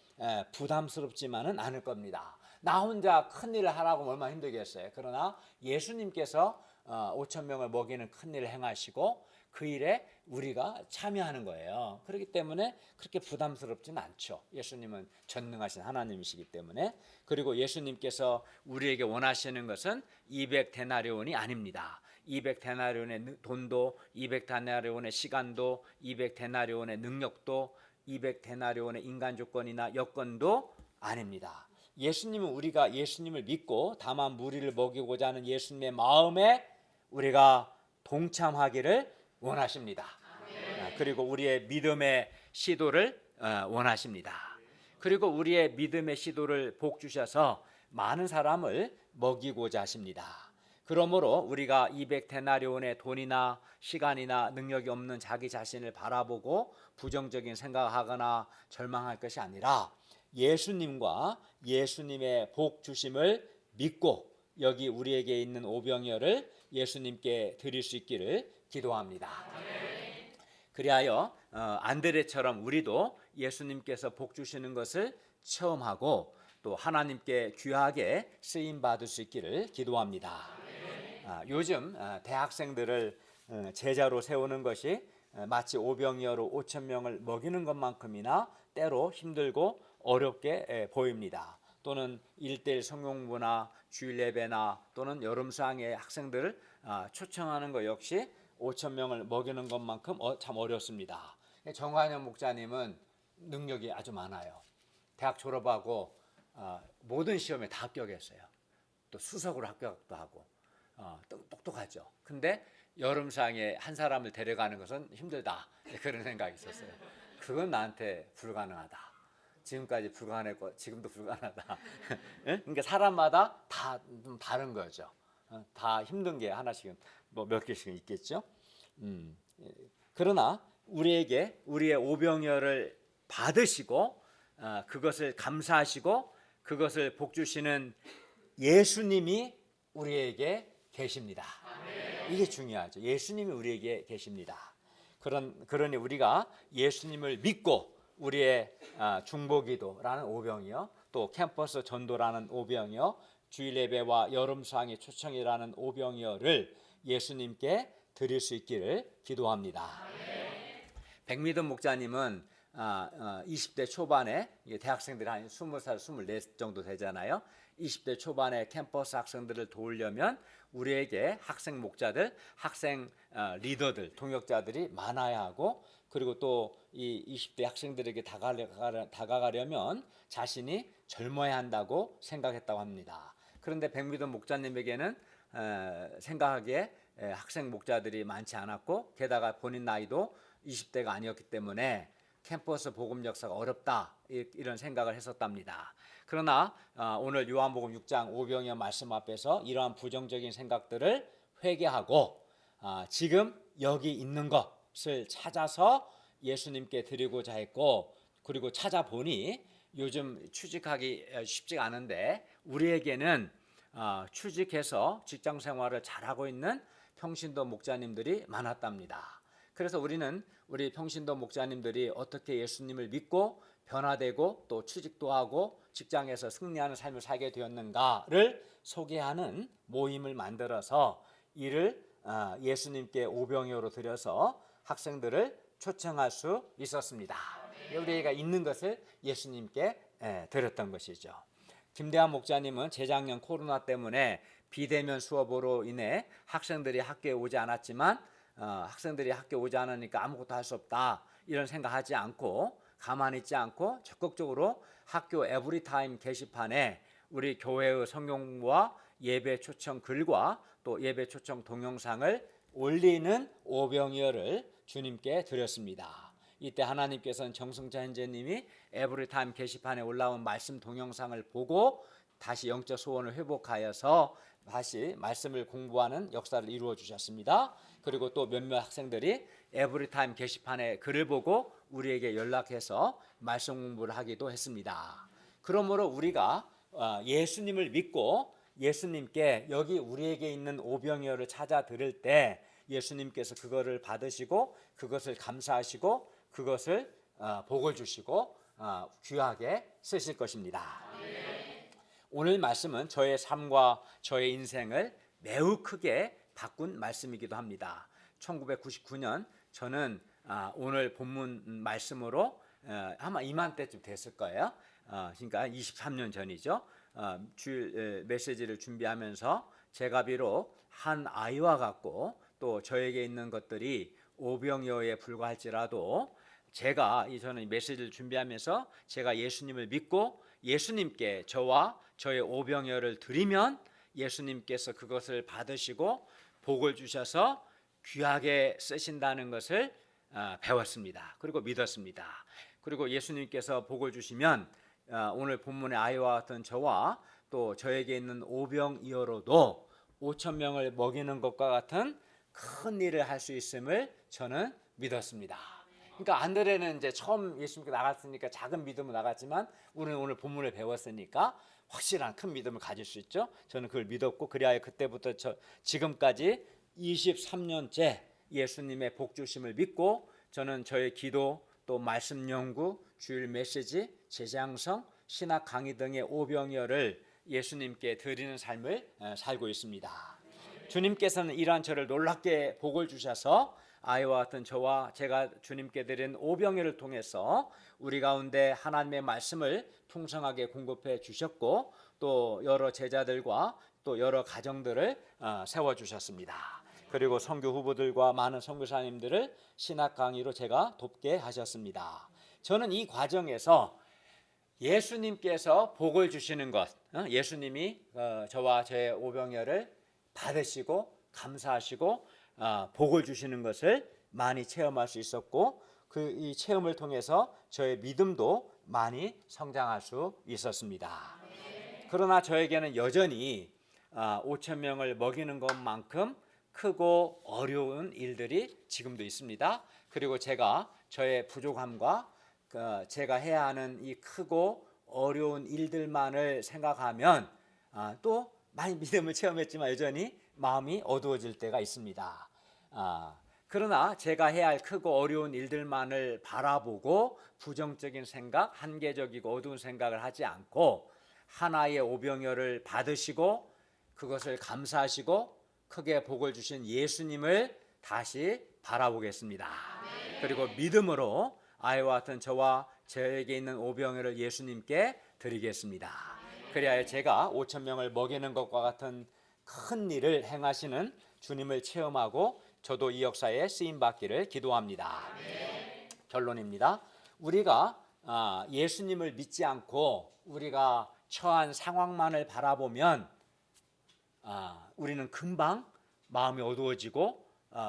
S1: 부담스럽지만은 않을 겁니다. 나 혼자 큰 일을 하라고 얼마나 힘들겠어요. 그러나 예수님께서 5천 명을 먹이는 큰 일을 행하시고 그 일에 우리가 참여하는 거예요. 그렇기 때문에 그렇게 부담스럽지는 않죠. 예수님은 전능하신 하나님이시기 때문에. 그리고 예수님께서 우리에게 원하시는 것은 200데나리온이 아닙니다. 200데나리온의 돈도, 200데나리온의 시간도, 200데나리온의 능력도, 200데나리온의 인간 조건이나 여건도 아닙니다. 예수님은 우리가 예수님을 믿고 다만 무리를 먹이고자 하는 예수님의 마음에 우리가 동참하기를 원하십니다. 그리고 우리의 믿음의 시도를 원하십니다. 그리고 우리의 믿음의 시도를 복 주셔서 많은 사람을 먹이고자 하십니다. 그러므로 우리가 200데나리온의 돈이나 시간이나 능력이 없는 자기 자신을 바라보고 부정적인 생각하거나 절망할 것이 아니라 예수님과 예수님의 복 주심을 믿고 여기 우리에게 있는 오병이어를 예수님께 드릴 수 있기를 기도합니다. 그리하여 안드레처럼 우리도 예수님께서 복 주시는 것을 체험하고 또 하나님께 귀하게 쓰임 받을 수 있기를 기도합니다. 요즘 대학생들을 제자로 세우는 것이 마치 오병이어로 5천 명을 먹이는 것만큼이나 때로 힘들고 어렵게 보입니다. 또는 1:1 성경공부나 주일 예배나 또는 여름수학의 학생들을 초청하는 것 역시 5천 명을 먹이는 것만큼 참 어렵습니다. 정관영 목사님은 능력이 아주 많아요. 대학 졸업하고 모든 시험에 다 합격했어요. 또 수석으로 합격도 하고 똑똑하죠. 근데 여름상에 한 사람을 데려가는 것은 힘들다 그런 생각이 있었어요. 그건 나한테 불가능하다. 지금까지 불가능했고 지금도 불가능하다. 그러니까 사람마다 다 좀 다른 거죠. 다 힘든 게 하나씩은 뭐 몇 개씩은 있겠죠. 그러나 우리에게 우리의 오병이어를 받으시고 그것을 감사하시고 그것을 복 주시는 예수님이 우리에게 계십니다. 이게 중요하죠. 예수님이 우리에게 계십니다. 그러니 우리가 예수님을 믿고 우리의 중보기도라는 오병이어, 또 캠퍼스 전도라는 오병이어, 주일 예배와 여름 수학의 초청이라는 오병이어를 예수님께 드릴 수 있기를 기도합니다. 백미든 목사님은 20대 초반에 대학생들이 한 20살, 24 정도 되잖아요. 20대 초반에 캠퍼스 학생들을 도우려면 우리에게 학생 목자들, 학생 리더들, 동역자들이 많아야 하고 그리고 또 이 20대 학생들에게 다가가려면 자신이 젊어야 한다고 생각했다고 합니다. 그런데 백미든 목자님에게는 생각하기에 학생 목자들이 많지 않았고 게다가 본인 나이도 20대가 아니었기 때문에 캠퍼스 복음 역사가 어렵다 이런 생각을 했었답니다. 그러나 오늘 요한복음 6장 오병이어 말씀 앞에서 이러한 부정적인 생각들을 회개하고 지금 여기 있는 것을 찾아서 예수님께 드리고자 했고 그리고 찾아보니 요즘 취직하기 쉽지가 않은데 우리에게는 취직해서 직장 생활을 잘하고 있는 평신도 목자님들이 많았답니다. 그래서 우리는 우리 평신도 목자님들이 어떻게 예수님을 믿고 변화되고 또 취직도 하고 직장에서 승리하는 삶을 살게 되었는가를 소개하는 모임을 만들어서 이를 예수님께 오병이어로 드려서 학생들을 초청할 수 있었습니다. 우리가 있는 것을 예수님께 드렸던 것이죠. 김대한 목자님은 재작년 코로나 때문에 비대면 수업으로 인해 학생들이 학교에 오지 않았지만 학생들이 학교에 오지 않으니까 아무것도 할 수 없다 이런 생각하지 않고 가만히 있지 않고 적극적으로 학교 에브리타임 게시판에 우리 교회의 성경과 예배 초청 글과 또 예배 초청 동영상을 올리는 오병이어를 주님께 드렸습니다. 이때 하나님께서는 정승자 현재님이 에브리타임 게시판에 올라온 말씀 동영상을 보고 다시 영적 소원을 회복하여서 다시 말씀을 공부하는 역사를 이루어 주셨습니다. 그리고 또 몇몇 학생들이 에브리타임 게시판에 글을 보고 우리에게 연락해서 말씀 공부를 하기도 했습니다. 그러므로 우리가 예수님을 믿고 예수님께 여기 우리에게 있는 오병이어를 찾아 들을 때 예수님께서 그거를 받으시고 그것을 감사하시고 그것을 복을 주시고 귀하게 쓰실 것입니다. 오늘 말씀은 저의 삶과 저의 인생을 매우 크게 바꾼 말씀이기도 합니다. 1999년 저는 오늘 본문 말씀으로 아마 이맘때쯤 됐을 거예요. 그러니까 23년 전이죠. 주일 메시지를 준비하면서 제가 비록 한 아이와 같고 또 저에게 있는 것들이 오병이어에 불과할지라도 저는 메시지를 준비하면서 제가 예수님을 믿고 예수님께 저와 저의 오병이어를 드리면 예수님께서 그것을 받으시고 복을 주셔서 귀하게 쓰신다는 것을 배웠습니다. 그리고 믿었습니다. 그리고 예수님께서 복을 주시면 오늘 본문의 아이와 같은 저와 또 저에게 있는 오병이어로도 5천 명을 먹이는 것과 같은 큰 일을 할 수 있음을 저는 믿었습니다. 그러니까 안드레는 이제 처음 예수님께 나갔으니까 작은 믿음으로 나갔지만 우리는 오늘 본문을 배웠으니까 확실한 큰 믿음을 가질 수 있죠. 저는 그걸 믿었고 그리하여 그때부터 지금까지 23년째 예수님의 복 주심을 믿고 저는 저의 기도 또 말씀 연구, 주일 메시지, 제자양성, 신학 강의 등의 오병이어를 예수님께 드리는 삶을 살고 있습니다. 주님께서는 이러한 저를 놀랍게 복을 주셔서 아이와 같은 저와 제가 주님께 드린 오병이어를 통해서 우리 가운데 하나님의 말씀을 풍성하게 공급해 주셨고 또 여러 제자들과 또 여러 가정들을 세워주셨습니다. 그리고 선교 후보들과 많은 선교사님들을 신학 강의로 제가 돕게 하셨습니다. 저는 이 과정에서 예수님께서 복을 주시는 것, 예수님이 저와 제 오병이어를 받으시고 감사하시고 복을 주시는 것을 많이 체험할 수 있었고 이 체험을 통해서 저의 믿음도 많이 성장할 수 있었습니다. 그러나 저에게는 여전히 5천 명을 먹이는 것만큼 크고 어려운 일들이 지금도 있습니다. 그리고 제가 저의 부족함과 제가 해야 하는 이 크고 어려운 일들만을 생각하면 또 많이 믿음을 체험했지만 여전히 마음이 어두워질 때가 있습니다. 그러나 제가 해야 할 크고 어려운 일들만을 바라보고 부정적인 생각, 한계적이고 어두운 생각을 하지 않고 하나의 오병이어를 받으시고 그것을 감사하시고 크게 복을 주신 예수님을 다시 바라보겠습니다. 그리고 믿음으로 아이와 같은 저와 저에게 있는 오병이어를 예수님께 드리겠습니다. 그래야 제가 5천 명을 먹이는 것과 같은 큰 일을 행하시는 주님을 체험하고 저도 이 역사에 쓰임받기를 기도합니다. 결론입니다. 우리가 예수님을 믿지 않고 우리가 처한 상황만을 바라보면 우리는 금방 마음이 어두워지고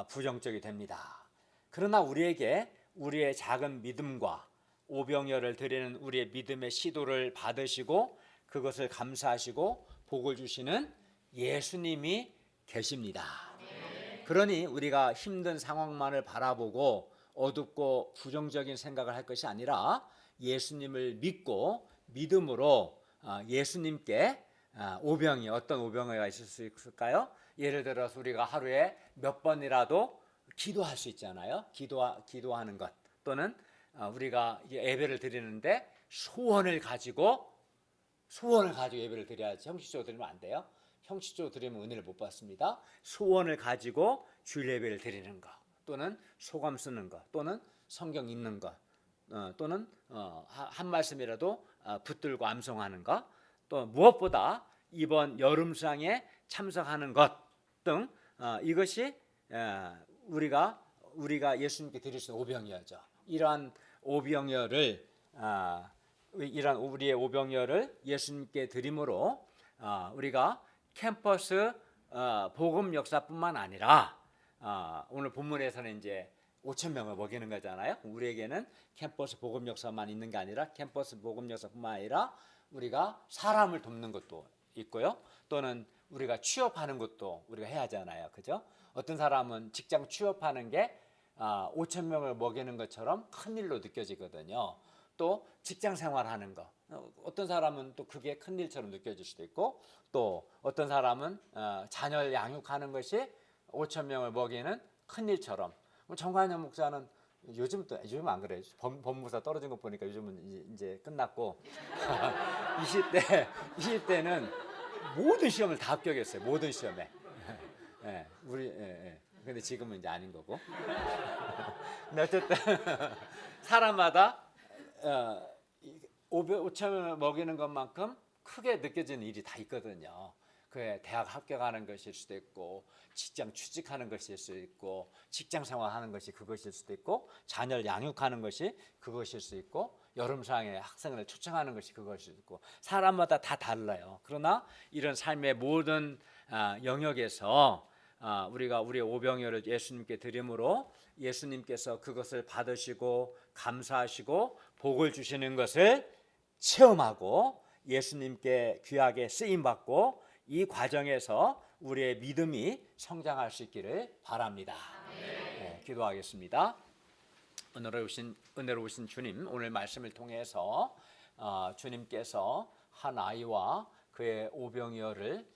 S1: 부정적이 됩니다. 그러나 우리에게 우리의 작은 믿음과 오병이어를 드리는 우리의 믿음의 시도를 받으시고 그것을 감사하시고 복을 주시는 예수님이 계십니다. 그러니 우리가 힘든 상황만을 바라보고 어둡고 부정적인 생각을 할 것이 아니라 예수님을 믿고 믿음으로 예수님께 어떤 오병이어가 있을 수 있을까요? 예를 들어서 우리가 하루에 몇 번이라도 기도할 수 있잖아요. 기도하는 것 또는 우리가 예배를 드리는데 소원을 가지고 예배를 드려야지 형식적으로 드리면 안 돼요. 형식적으로 드리면 은혜를 못 받습니다. 소원을 가지고 주일 예배를 드리는 것 또는 소감 쓰는 것 또는 성경 읽는 것 또는 한 말씀이라도 붙들고 암송하는 것 또 무엇보다 이번 여름상에 참석하는 것 등 이것이 우리가 예수님께 드릴 수 있는 오병이어죠. 이러한 우리의 오병이어를 예수님께 드림으로 우리가 캠퍼스 복음 역사뿐만 아니라 오늘 본문에서는 이제 5천 명을 먹이는 거잖아요. 우리에게는 캠퍼스 복음 역사만 있는 게 아니라 캠퍼스 복음 역사뿐만 아니라 우리가 사람을 돕는 것도 있고요. 또는 우리가 취업하는 것도 우리가 해야 하잖아요. 그죠? 어떤 사람은 직장 취업하는 게 5천 명을 먹이는 것처럼 큰 일로 느껴지거든요. 또 직장 생활하는 거 어떤 사람은 또 그게 큰 일처럼 느껴질 수도 있고 또 어떤 사람은 자녀를 양육하는 것이 5천 명을 먹이는 큰 일처럼 정관영 목사는 요즘 안 그래요. 법무사 떨어진 거 보니까 요즘은 이제 끝났고 20대는 모든 시험을 다 합격했어요. 모든 시험에 우리 근데 지금은 이제 아닌 거고. 근데 어쨌든 사람마다 5천을 먹이는 것만큼 크게 느껴지는 일이 다 있거든요. 그게 대학 합격하는 것일 수도 있고, 직장 취직하는 것일 수도 있고, 직장 생활하는 것이 그것일 수도 있고, 자녀를 양육하는 것이 그것일 수 있고, 여름상에 학생을 초청하는 것이 그것일 수 있고, 사람마다 다 달라요. 그러나 이런 삶의 모든 영역에서 우리가 우리의 오병이어를 예수님께 드림으로 예수님께서 그것을 받으시고 감사하시고 복을 주시는 것을 체험하고 예수님께 귀하게 쓰임받고 이 과정에서 우리의 믿음이 성장할 수 있기를 바랍니다. 기도하겠습니다. 은혜로우신 주님, 오늘 말씀을 통해서 주님께서 한 아이와 그의 오병이어를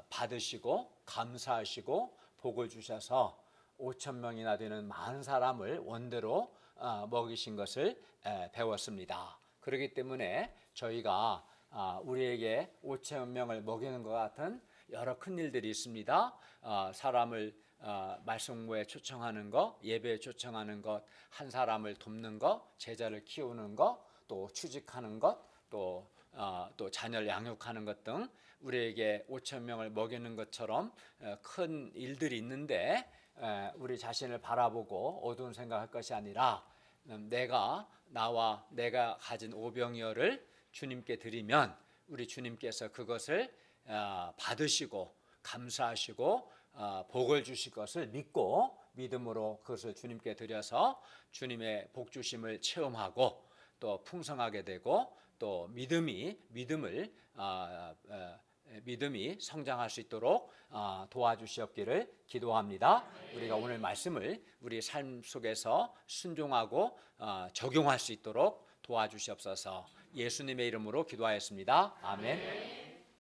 S1: 받으시고 감사하시고 복을 주셔서 5천 명이나 되는 많은 사람을 원대로 먹이신 것을 배웠습니다. 그렇기 때문에 저희가 우리에게 5천 명을 먹이는 것 같은 여러 큰 일들이 있습니다. 사람을 말씀 공부에 초청하는 것, 예배에 초청하는 것, 한 사람을 돕는 것, 제자를 키우는 것, 또 취직하는 것, 또 자녀를 양육하는 것 등 우리에게 5천 명을 먹이는 것처럼 큰 일들이 있는데 우리 자신을 바라보고 어두운 생각할 것이 아니라 내가 가진 오병이어를 주님께 드리면 우리 주님께서 그것을 받으시고 감사하시고 복을 주실 것을 믿고 믿음으로 그것을 주님께 드려서 주님의 복 주심을 체험하고 또 풍성하게 되고 또 믿음이 성장할 수 있도록 도와주시옵기를 기도합니다. 우리가 오늘 말씀을 우리 삶 속에서 순종하고 적용할 수 있도록 도와주시옵소서. 예수님의 이름으로 기도하였습니다. 아멘.